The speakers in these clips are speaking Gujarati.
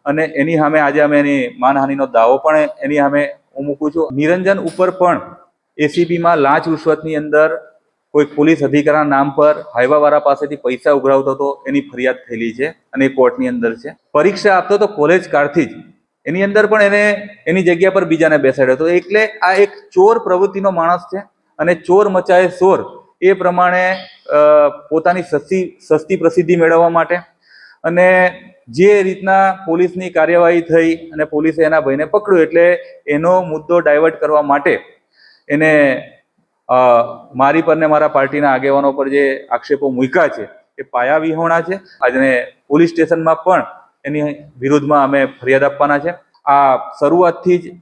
અને એની સામે આજે અમે એની માનહાનિનો દાવો પણ એની સામે હું મૂકું છું. નિરંજન ઉપર પણ એસીબીમાં લાંચ રૂશ્વતની અંદર કોઈ પોલીસ અધિકારીના નામ પર હાઈવાવાળા પાસેથી પૈસા ઉઘરાવતો હતો એની ફરિયાદ થયેલી છે અને એ કોર્ટની અંદર છે. પરીક્ષા આપતો તો કોલેજ કાળથી જ એની અંદર પણ એને એની જગ્યા પર બીજાને બેસાડ્યો હતો. એટલે આ એક ચોર પ્રવૃત્તિનો માણસ છે અને ચોર મચાએ શોર એ પ્રમાણે પોતાની સસ્તી પ્રસિદ્ધિ મેળવવા માટે અને જે રીતના પોલીસની કાર્યવાહી થઈ અને પોલીસે એના ભાઈને પકડ્યો એટલે એનો મુદ્દો ડાયવર્ટ કરવા માટે એને મારી પર ને મારા પાર્ટીના આગેવાનો પર જે આક્ષેપો મૂક્યા છે એ પાયા વિહોણા છે. આજે પોલીસ સ્ટેશનમાં પણ એની વિરુદ્ધમાં અમે ફરિયાદ આપવાના છે. આ શરૂઆતથી જ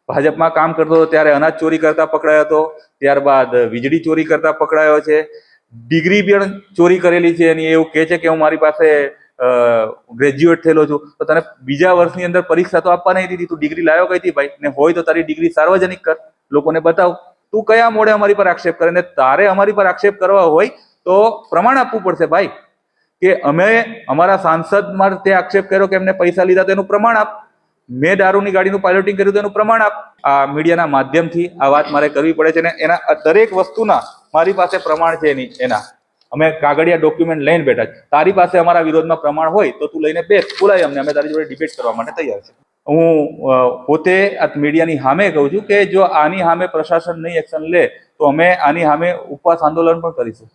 ભાજપમાં કામ કરતો હતો ત્યારે અનાજ ચોરી કરતા પકડાયો હતો, ત્યારબાદ વીજળી ચોરી કરતા પકડાયો છે, ડિગ્રી પણ ચોરી કરેલી છે એની. એવું કહે છે કે હું મારી પાસે ગ્રેજ્યુએટ થયેલો છું. તો તને બીજા વર્ષની અંદર પરીક્ષા તો આપવા નહીં દીધી, તું ડિગ્રી લાવ્યો કઈ હતી ભાઈ? ને હોય તો તારી ડિગ્રી સાર્વજનિક કર, લોકોને બતાવ. તું કયા મોડે અમારી પર આક્ષેપ કરે? ને તારે અમારી પર આક્ષેપ કરવા હોય તો પ્રમાણ આપવું પડશે ભાઈ, કે અમે અમારા સાંસદ માટે આક્ષેપ કર્યો કે એમને પૈસા લીધા તો એનું પ્રમાણ આપ. મેં દારૂની ગાડીનું પાયલોટિંગ કર્યું તો એનું પ્રમાણ આપ. આ મીડિયાના માધ્યમથી આ વાત મારે કરવી પડે છે ને એના દરેક વસ્તુના મારી પાસે પ્રમાણ છે. એના અમે કાગળિયા ડોક્યુમેન્ટ લઈને બેઠા છે. તારી પાસે અમારા વિરોધમાં પ્રમાણ હોય તો તું લઈને બેસ, બોલાય અમને, અમે તારી જોડે ડિબેટ કરવા માટે તૈયાર છે. હું પોતે આ મીડિયાની સામે કહું છું કે જો આની સામે પ્રશાસન નહીં એક્શન લે તો અમે આની સામે ઉપવાસ આંદોલન પણ કરીશું.